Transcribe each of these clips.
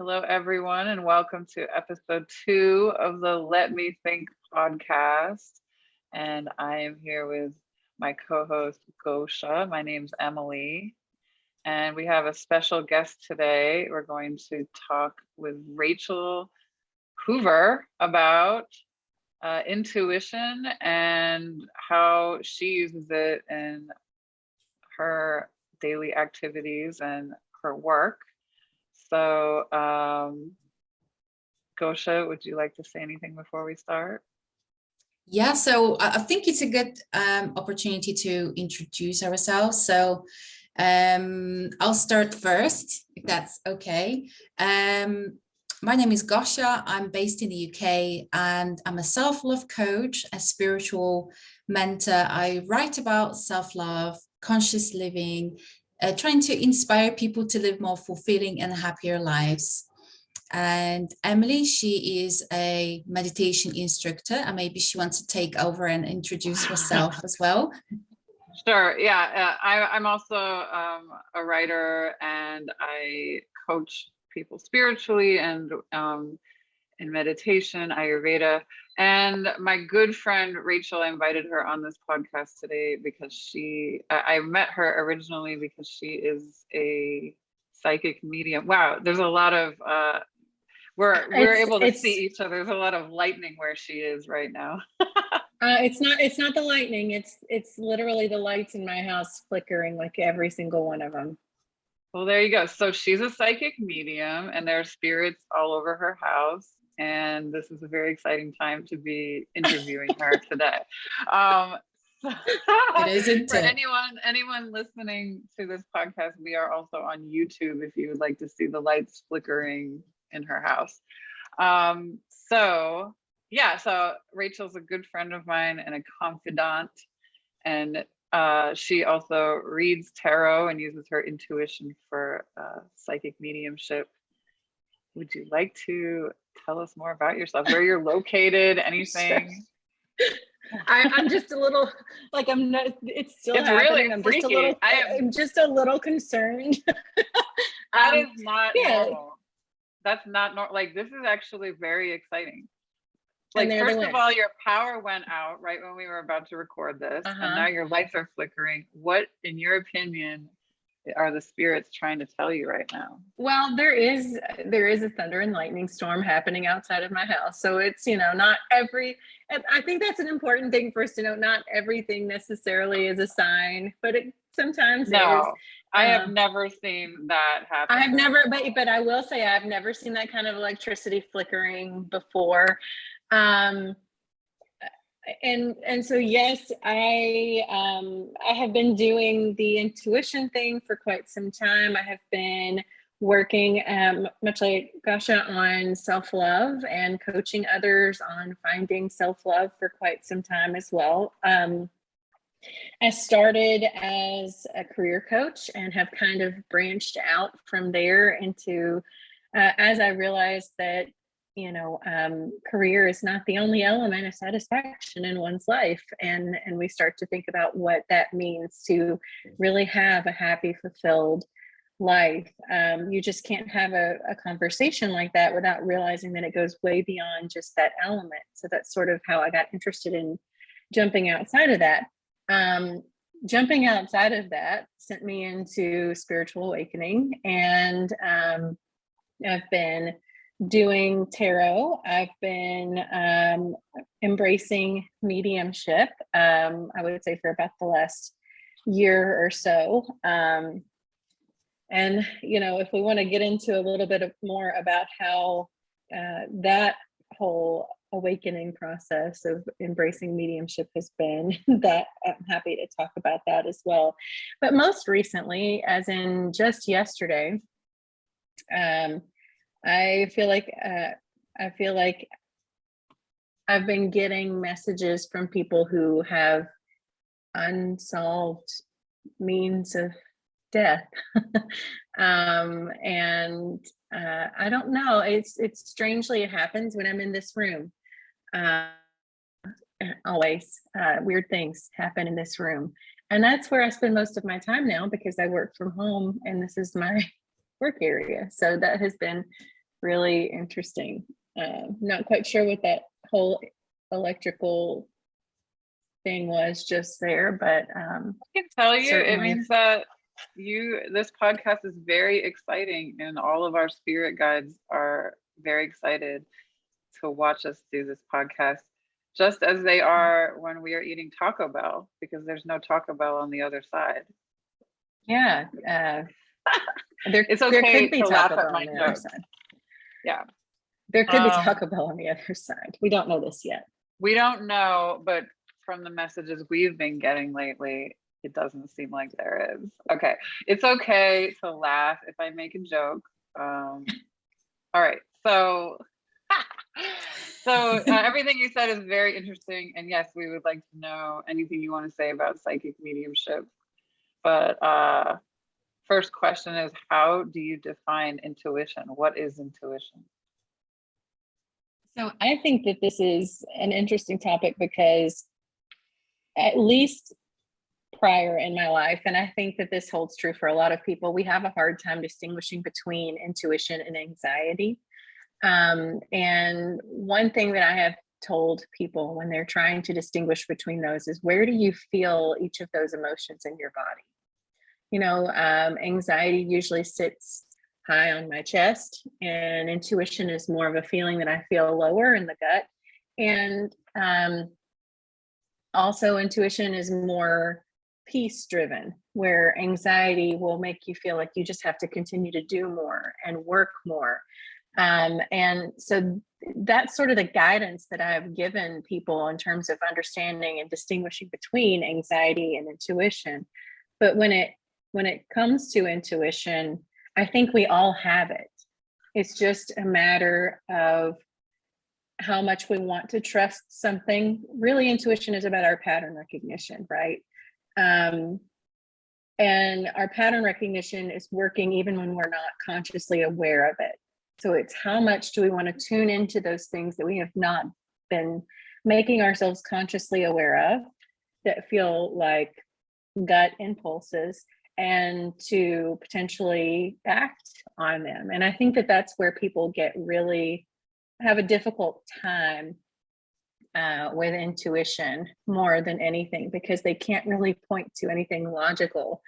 Hello, everyone, and welcome to episode 2 of the Let Me Think podcast. And I am here with my co-host, Gosha. My name's Emily, and we have a special guest today. We're going to talk with Rachel Hoover about intuition and how she uses it in her daily activities and her work. So, Gosha, would you like to say anything before we start? Yeah, so I think it's a good opportunity to introduce ourselves. So I'll start first, if that's okay. My name is Gosha. I'm based in the UK and I'm a self-love coach, a spiritual mentor. I write about self-love, conscious living, trying to inspire people to live more fulfilling and happier lives. And Emily, she is a meditation instructor, and maybe she wants to take over and introduce herself as well. Sure. Yeah, I'm also a writer, and I coach people spiritually and in meditation, Ayurveda. And my good friend Rachel, I invited her on this podcast today because I met her originally because she is a psychic medium. Wow, there's a lot of we're able to see each other. There's a lot of lightning where she is right now. It's not the lightning. It's literally the lights in my house flickering, like every single one of them. Well, there you go. So she's a psychic medium, and there are spirits all over her house. And this is a very exciting time to be interviewing her today. It isn't for anyone listening to this podcast, we are also on YouTube if you would like to see the lights flickering in her house. So Rachel's a good friend of mine and a confidant, and she also reads tarot and uses her intuition for psychic mediumship. Would you like to tell us more about yourself, where you're located, anything? I'm just a little like it's really I'm freaky. I'm just a little concerned. That is not normal. That's not normal. Like, this is actually very exciting. Like, first of all, your power went out right when we were about to record this, and now your lights are flickering. What, in your opinion, are the spirits trying to tell you right now? Well, there is a thunder and lightning storm happening outside of my house. So it's, not every, and I think that's an important thing for us to know. Not everything necessarily is a sign, but it sometimes is. I have never seen that happen. I have never, but I will say I've never seen that kind of electricity flickering before. And so, yes, I have been doing the intuition thing for quite some time. I have been working, much like Gosha, on self-love and coaching others on finding self-love for quite some time as well. I started as a career coach and have kind of branched out from there into, as I realized that career is not the only element of satisfaction in one's life. And we start to think about what that means to really have a happy, fulfilled life. You just can't have a conversation like that without realizing that it goes way beyond just that element. So that's sort of how I got interested in jumping outside of that. Jumping outside of that sent me into spiritual awakening, and I've been doing tarot. I've been embracing mediumship, I would say, for about the last year or so. And, if we want to get into a little bit more about how that whole awakening process of embracing mediumship has been, that I'm happy to talk about that as well. But most recently, as in just yesterday, I feel like I've been getting messages from people who have unsolved means of death. And I don't know, it's strangely, it happens when I'm in this room. Always weird things happen in this room, and that's where I spend most of my time now because I work from home and this is my work area. So that has been really interesting. Not quite sure what that whole electrical thing was just there, but I can tell you, it certainly. means that this podcast is very exciting, and all of our spirit guides are very excited to watch us do this podcast, just as they are when we are eating Taco Bell, because there's no Taco Bell on the other side. Yeah, It's there okay could be to laugh Taco at Bell my on the other jokes. side. Yeah. There could be Taco Bell on the other side. We don't know this yet. We don't know, but from the messages we've been getting lately, it doesn't seem like there is. Okay, it's okay to laugh if I make a joke. All right, so everything you said is very interesting, and yes, we would like to know anything you want to say about psychic mediumship. But first question is, how do you define intuition? What is intuition? So I think that this is an interesting topic because at least prior in my life, and I think that this holds true for a lot of people, we have a hard time distinguishing between intuition and anxiety. And one thing that I have told people when they're trying to distinguish between those is, where do you feel each of those emotions in your body? You know, anxiety usually sits high on my chest, and intuition is more of a feeling that I feel lower in the gut. And also intuition is more peace driven, where anxiety will make you feel like you just have to continue to do more and work more. And so that's sort of the guidance that I've given people in terms of understanding and distinguishing between anxiety and intuition. But when it comes to intuition, I think we all have it. It's just a matter of how much we want to trust something. Really, intuition is about our pattern recognition, right? And our pattern recognition is working even when we're not consciously aware of it. So it's how much do we want to tune into those things that we have not been making ourselves consciously aware of, that feel like gut impulses, and to potentially act on them. And I think that that's where people have a difficult time with intuition more than anything, because they can't really point to anything logical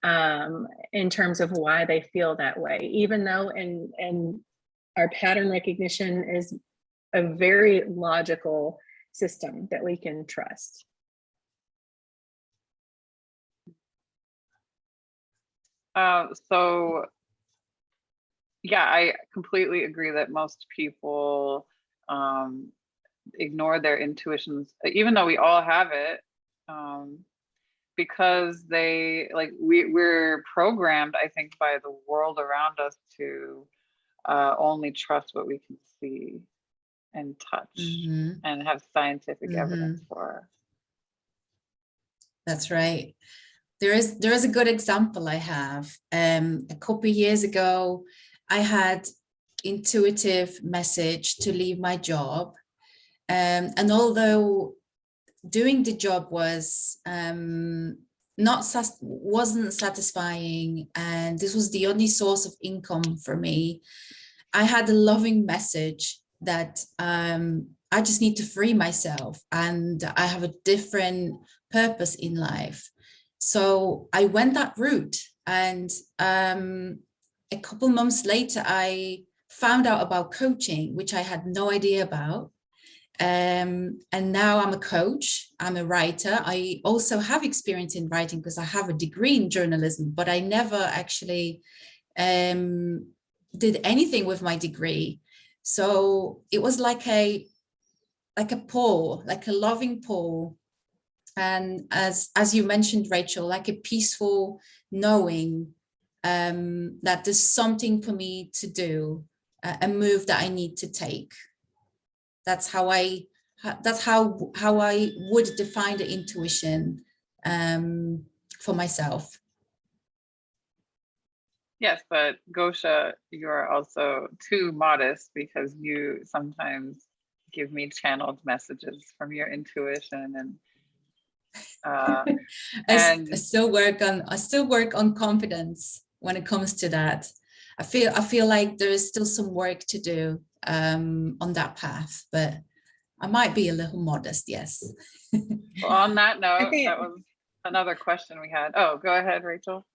in terms of why they feel that way, even though in our pattern recognition is a very logical system that we can trust. So yeah, I completely agree that most people ignore their intuitions, even though we all have it, because we're programmed, I think, by the world around us to only trust what we can see and touch and have scientific evidence for. That's right. There is a good example I have. A couple of years ago, I had intuitive message to leave my job. And although doing the job wasn't satisfying, and this was the only source of income for me, I had a loving message that I just need to free myself, and I have a different purpose in life. So I went that route, and a couple months later, I found out about coaching, which I had no idea about. And now I'm a coach, I'm a writer. I also have experience in writing because I have a degree in journalism, but I never actually did anything with my degree. So it was like a pull, like a loving pull. And as you mentioned, Rachel, like a peaceful knowing that there's something for me to do, a move that I need to take. That's how I would define the intuition for myself. Yes, but Gosha, you are also too modest, because you sometimes give me channeled messages from your intuition, and I still work on confidence when it comes to that. I feel like there is still some work to do on that path, but I might be a little modest, yes. Well, on that note, think- that was another question we had. Oh, go ahead, Rachel.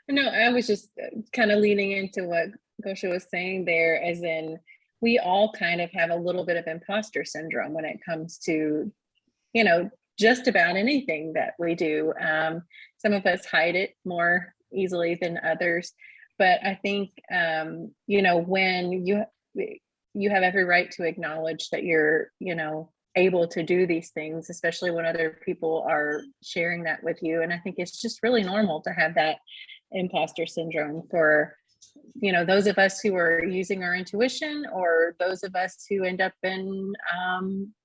No, I was just kind of leaning into what Gosha was saying there, as in we all kind of have a little bit of imposter syndrome when it comes to, you know, just about anything that we do. Some of us hide it more easily than others, but I think, you know, when you have every right to acknowledge that you're, you know, able to do these things, especially when other people are sharing that with you. And I think it's just really normal to have that imposter syndrome for, you know, those of us who are using our intuition, or those of us who end up in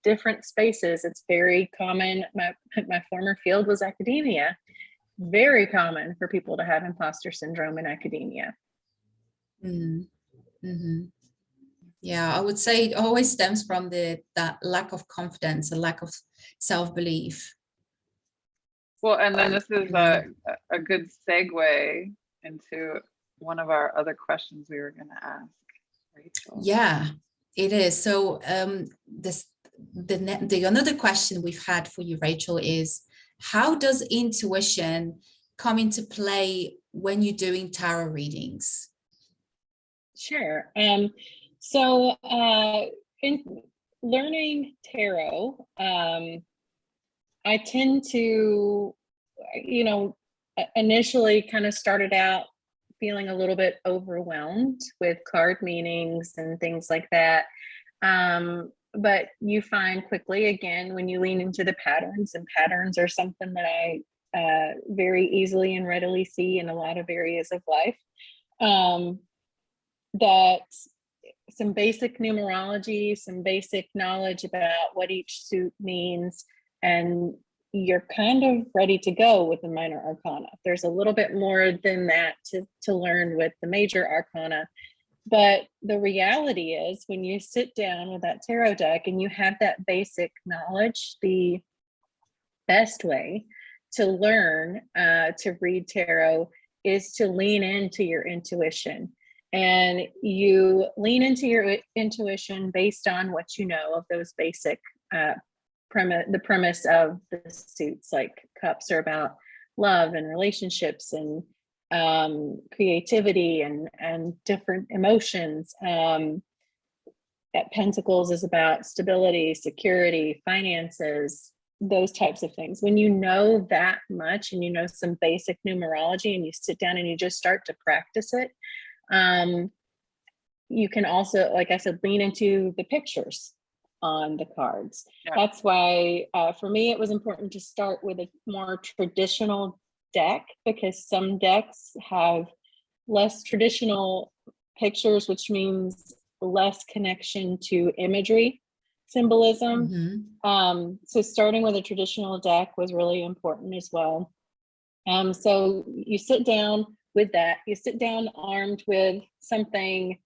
different spaces. It's very common. My former field was academia. Very common for people to have imposter syndrome in academia. Mm-hmm. Yeah, I would say it always stems from that lack of confidence, a lack of self-belief. Well, and then this is a good segue into one of our other questions we were going to ask, Rachel. Yeah, it is. So the another question we've had for you, Rachel, is how does intuition come into play when you're doing tarot readings? Sure. So in learning tarot, I tend to, you know, initially kind of started out feeling a little bit overwhelmed with card meanings and things like that. But you find quickly, again, when you lean into the patterns, and patterns are something that I very easily and readily see in a lot of areas of life, that some basic numerology, some basic knowledge about what each suit means, and you're kind of ready to go with the minor arcana. There's a little bit more than that to learn with the major arcana. But the reality is, when you sit down with that tarot deck and you have that basic knowledge, the best way to learn to read tarot is to lean into your intuition. And you lean into your intuition based on what you know of those basic the premise of the suits. Like cups are about love and relationships and creativity and different emotions. That Pentacles is about stability, security, finances, those types of things. When you know that much and you know some basic numerology and you sit down and you just start to practice it, you can also, like I said, lean into the pictures on the cards. Yeah. That's why for me it was important to start with a more traditional deck, because some decks have less traditional pictures, which means less connection to imagery symbolism. Mm-hmm. So starting with a traditional deck was really important as well. So you sit down with that, you sit down armed with something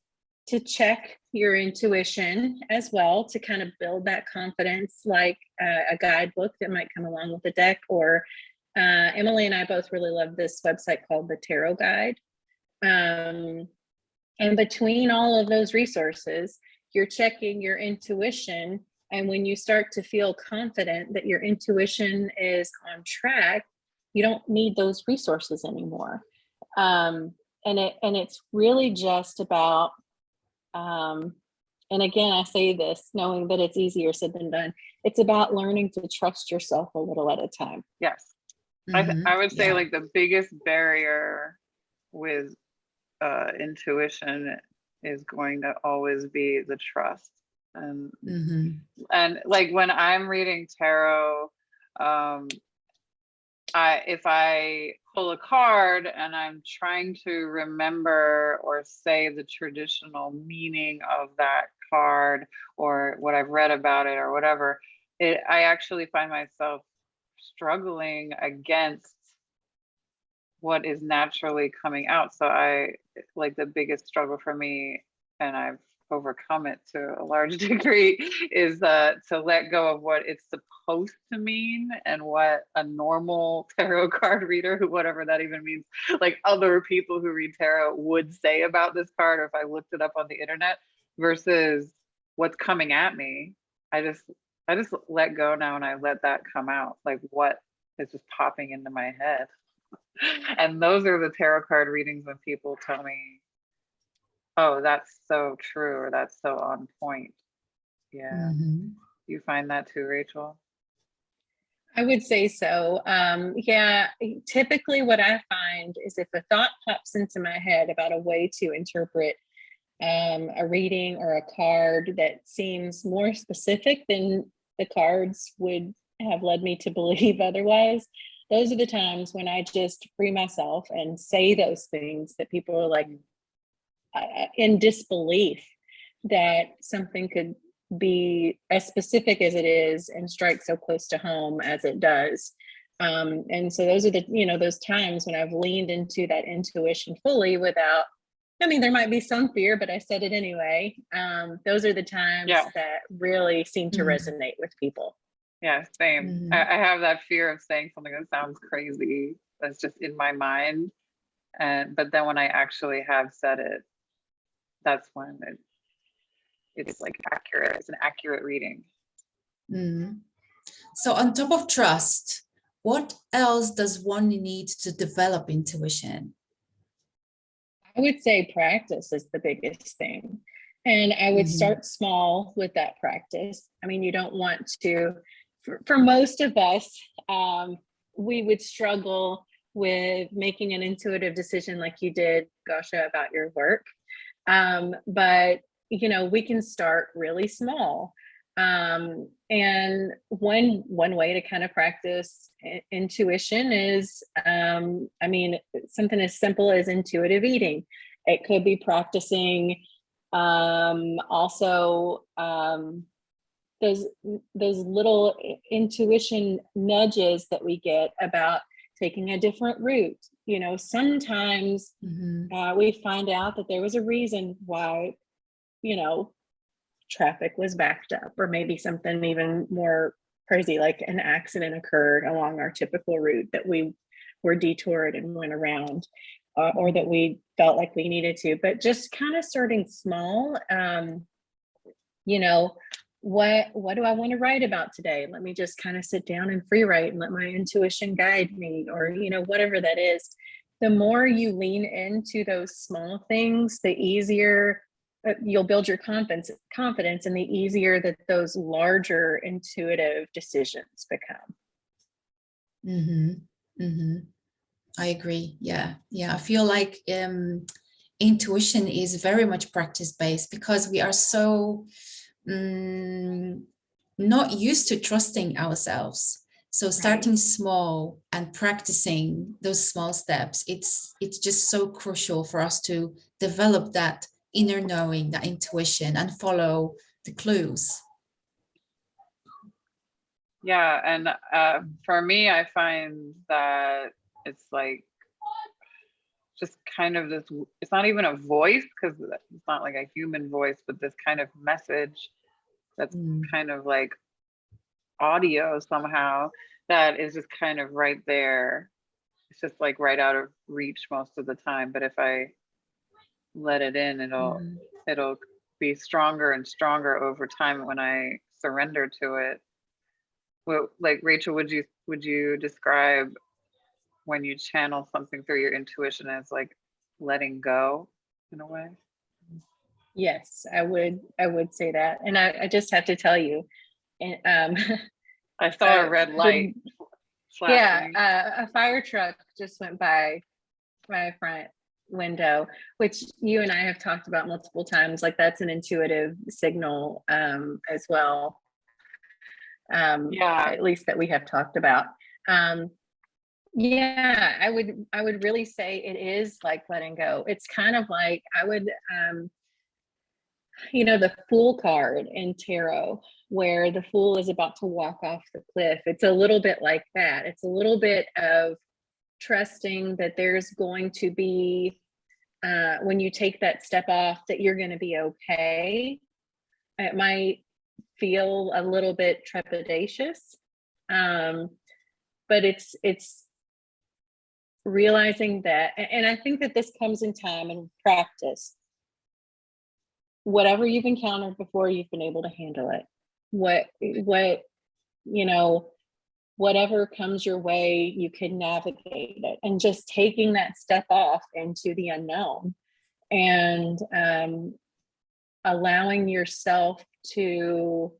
to check your intuition as well, to kind of build that confidence, like a guidebook that might come along with the deck. Or Emily and I both really love this website called the Tarot Guide. And between all of those resources, you're checking your intuition. And when you start to feel confident that your intuition is on track, you don't need those resources anymore. And it's really just about, and again, I say this knowing that it's easier said than done. It's about learning to trust yourself a little at a time. Yes. Mm-hmm. I would say like the biggest barrier with intuition is going to always be the trust. And and like when I'm reading tarot, if I pull a card and I'm trying to remember or say the traditional meaning of that card or what I've read about it or whatever, I actually find myself struggling against what is naturally coming out. So I like the biggest struggle for me, and I've overcome it to a large degree is to let go of what it's supposed to mean and what a normal tarot card reader, who whatever that even means, like other people who read tarot would say about this card, or if I looked it up on the internet, versus what's coming at me. I just let go now, and I let that come out, like what is just popping into my head. And those are the tarot card readings when people tell me, oh, that's so true, or that's so on point. Yeah. You find that too, Rachel? I would say so. Yeah, typically what I find is if a thought pops into my head about a way to interpret a reading or a card that seems more specific than the cards would have led me to believe otherwise, those are the times when I just free myself and say those things that people are like in disbelief that something could be as specific as it is and strike so close to home as it does. And so those are the, those times when I've leaned into that intuition fully without, I mean, there might be some fear, but I said it anyway. Those are the times that really seem to resonate with people. Yeah, same. I have that fear of saying something that sounds crazy that's just in my mind. But then when I actually have said it, that's when it's like accurate. It's an accurate reading. So on top of trust, what else does one need to develop intuition? I would say practice is the biggest thing. And I would start small with that practice. I mean, you don't want to, for most of us, we would struggle with making an intuitive decision like you did, Gosha, about your work. But, we can start really small. And one way to kind of practice intuition is, something as simple as intuitive eating. It could be practicing also those little intuition nudges that we get about taking a different route. Sometimes we find out that there was a reason why, traffic was backed up, or maybe something even more crazy, like an accident occurred along our typical route that we were detoured and went around, or that we felt like we needed to. But just kind of starting small, what do I want to write about today? Let me just kind of sit down and free write and let my intuition guide me, or, whatever that is. The more you lean into those small things, the easier you'll build your confidence, and the easier that those larger intuitive decisions become. I agree. Yeah. I feel like intuition is very much practice-based, because we are so not used to trusting ourselves. So starting small and practicing those small steps, it's just so crucial for us to develop that inner knowing, that intuition, and follow the clues. Yeah, and for me, I find that it's like just kind of this, it's not even a voice, because it's not like a human voice, but this kind of message that's kind of like audio somehow, that is just kind of right there. It's just like right out of reach most of the time, but if I let it in, it'll be stronger and stronger over time when I surrender to it. Well, like Rachel, would you describe when you channel something through your intuition as like letting go in a way? Yes, I would say that. And I just have to tell you, I saw a red light flashing. A fire truck just went by my front window, which you and I have talked about multiple times. Like, that's an intuitive signal as well. At least that we have talked about. I would really say it is like letting go. It's kind of like, I would the Fool card in tarot, where the Fool is about to walk off the cliff. It's a little bit like that. It's a little bit of trusting that there's going to be when you take that step off, that you're going to be okay. It might feel a little bit trepidatious, but it's realizing that, and I think that this comes in time and practice. Whatever you've encountered before, you've been able to handle it. What whatever comes your way, you can navigate it. And just taking that step off into the unknown and allowing yourself to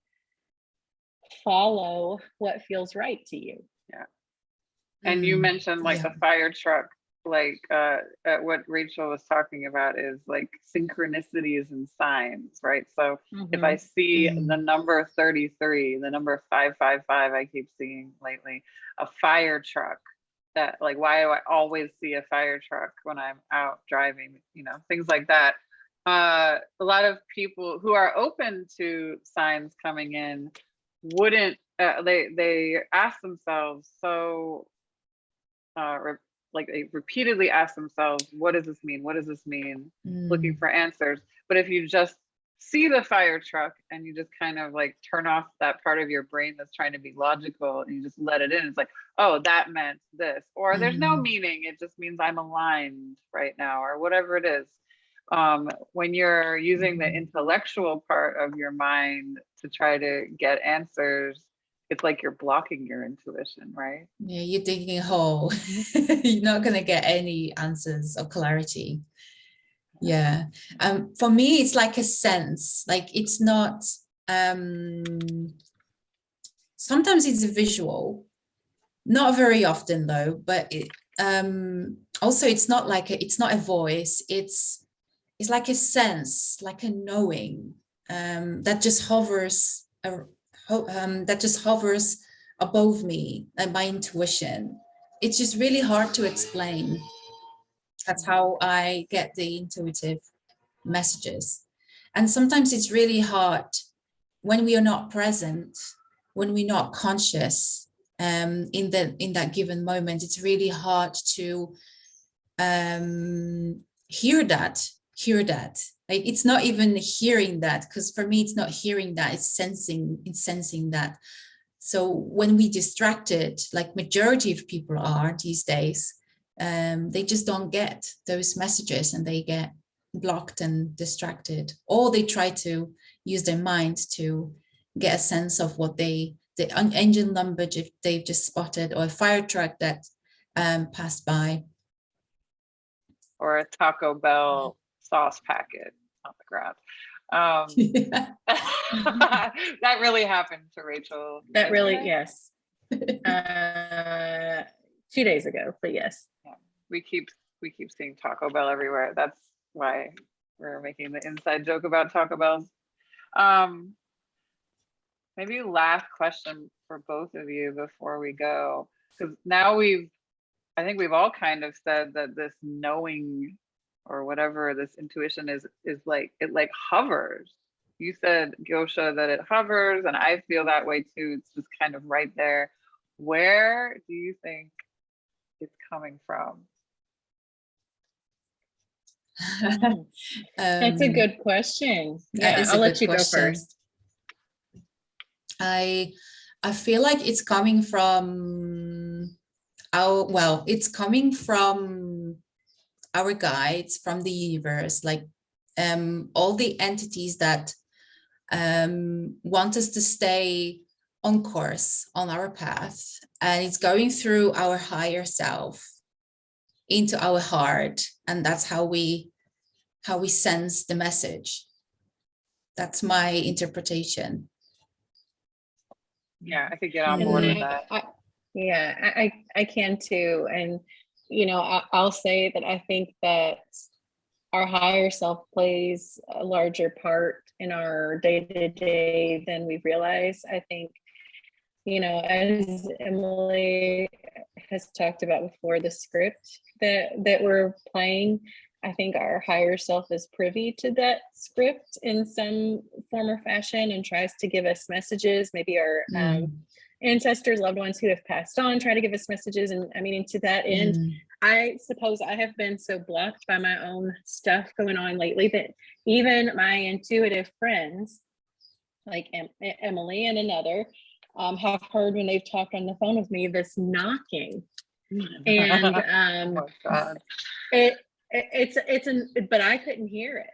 follow what feels right to you. Yeah. And you mentioned like the fire truck, like what Rachel was talking about is like synchronicities and signs, right? So if I see the number 33, the number 555 I keep seeing lately, a fire truck, that like, why do I always see a fire truck when I'm out driving, you know, things like that. A lot of people who are open to signs coming in wouldn't, they ask themselves, so like they repeatedly ask themselves, what does this mean? What does this mean? Looking for answers. But if you just see the fire truck and you just kind of like turn off that part of your brain that's trying to be logical and you just let it in, it's like, oh, that meant this, or there's no meaning, it just means I'm aligned right now, or whatever it is. When you're using the intellectual part of your mind to try to get answers, it's like you're blocking your intuition, right? Yeah, you're digging a hole. You're not going to get any answers or clarity. Yeah. For me, it's like a sense, like it's not, sometimes it's a visual, not very often though, but it, also it's not like it's not a voice, it's like a sense, like a knowing, that just hovers above me and my intuition. It's just really hard to explain. That's how I get the intuitive messages. And sometimes it's really hard when we are not present, when we're not conscious, in that given moment. It's really hard to hear that. Like it's not even hearing that, because for me it's not hearing that, it's sensing that. So when we distracted, like majority of people are these days, they just don't get those messages and they get blocked and distracted, or they try to use their mind to get a sense of what the engine number they've just spotted, or a fire truck that passed by, or a Taco Bell sauce packet on the ground. That really happened to Rachel. That really, yes. 2 days ago, but yes. Yeah. We keep seeing Taco Bell everywhere. That's why we're making the inside joke about Taco Bells. Maybe last question for both of you before we go, because now I think we've all kind of said that this knowing or whatever this intuition is like, it like hovers. You said, Gosha, that it hovers, and I feel that way too. It's just kind of right there. Where do you think it's coming from? That's a good question. Yeah, I'll let you go first. I feel like it's coming from it's coming from our guides, from the universe, like all the entities that want us to stay on course on our path, and it's going through our higher self into our heart, and that's how we sense the message. That's my interpretation. Yeah, I could get on board with that. I can too. And you know, I'll say that I think that our higher self plays a larger part in our day-to-day than we realize. I think, you know, as Emily has talked about before, the script that we're playing, I think our higher self is privy to that script in some form or fashion and tries to give us messages. Maybe our ancestors, loved ones who have passed on, try to give us messages. And I mean, to that end, I suppose I have been so blocked by my own stuff going on lately that even my intuitive friends, like Emily and another, have heard when they've talked on the phone with me, this knocking. And Oh my God. but I couldn't hear it.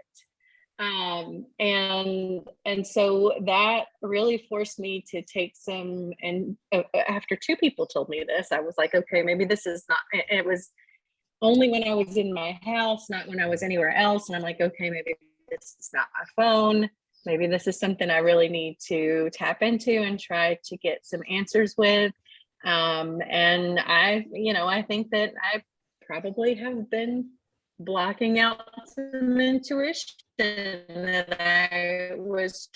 And so that really forced me to take some, and after two people told me this, I was like, okay, maybe this is not, it was only when I was in my house, not when I was anywhere else. And I'm like, okay, maybe this is not my phone. Maybe this is something I really need to tap into and try to get some answers with. And I think that I probably have been blocking out some intuition that I was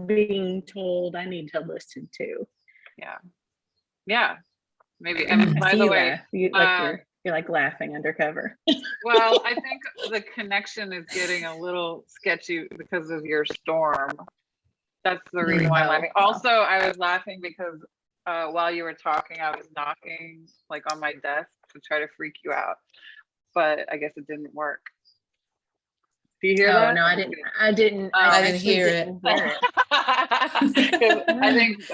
being told I need to listen to. Yeah. Maybe. I mean, by the way, you're like laughing undercover. well, I think the connection is getting a little sketchy because of your storm. That's the reason why I'm laughing. Also, I was laughing because while you were talking, I was knocking like on my desk to try to freak you out, but I guess it didn't work. Do you hear that? No, I didn't hear it. I think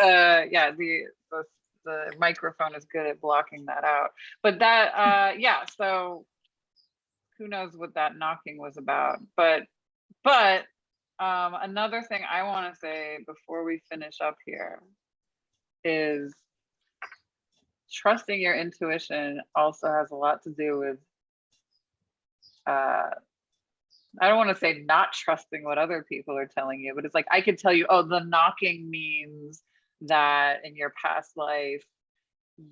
the microphone is good at blocking that out. But that so who knows what that knocking was about. But another thing I want to say before we finish up here is trusting your intuition also has a lot to do with I don't want to say not trusting what other people are telling you, but it's like I could tell you, oh, the knocking means that in your past life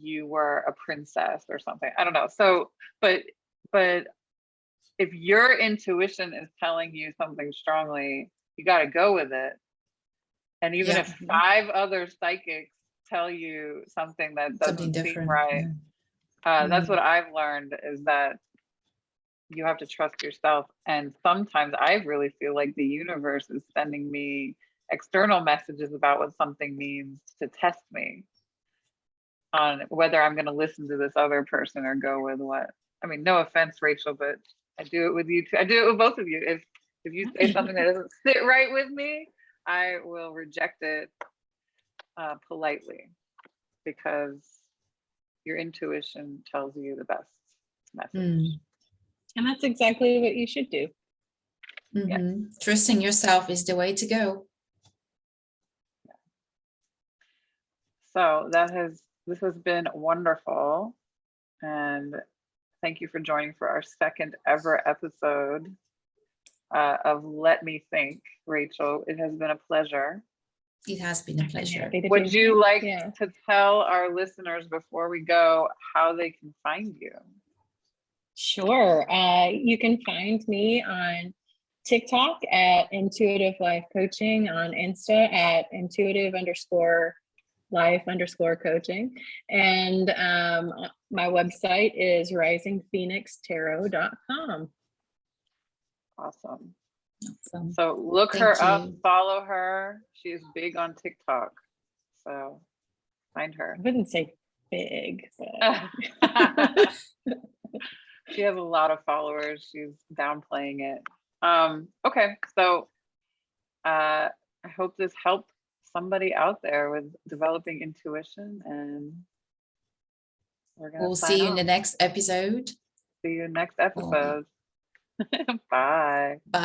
you were a princess or something. I don't know. So, but if your intuition is telling you something strongly, you got to go with it. And even if 5 other psychics tell you something that doesn't seem right, that's what I've learned, is that you have to trust yourself. And sometimes I really feel like the universe is sending me external messages about what something means to test me on whether I'm going to listen to this other person or go with what. I mean, no offense, Rachel, but I do it with you too. I do it with both of you. If you say something that doesn't sit right with me, I will reject it politely, because your intuition tells you the best message. And that's exactly what you should do. Yes. Trusting yourself is the way to go. So this has been wonderful, and thank you for joining for our second ever episode of Let Me Think, Rachel. It has been a pleasure. It has been a pleasure. Would you like to tell our listeners before we go how they can find you? Sure. You can find me on TikTok at Intuitive Life Coaching, on Insta at intuitive_life_coaching. And my website is risingphoenixtarot.com. Awesome. So look her up, follow her. She is big on TikTok. So find her. I wouldn't say big, but she has a lot of followers. She's downplaying it. Okay, so I hope this helped somebody out there with developing intuition, and we'll see you in the next episode. See you next episode. Bye. Bye.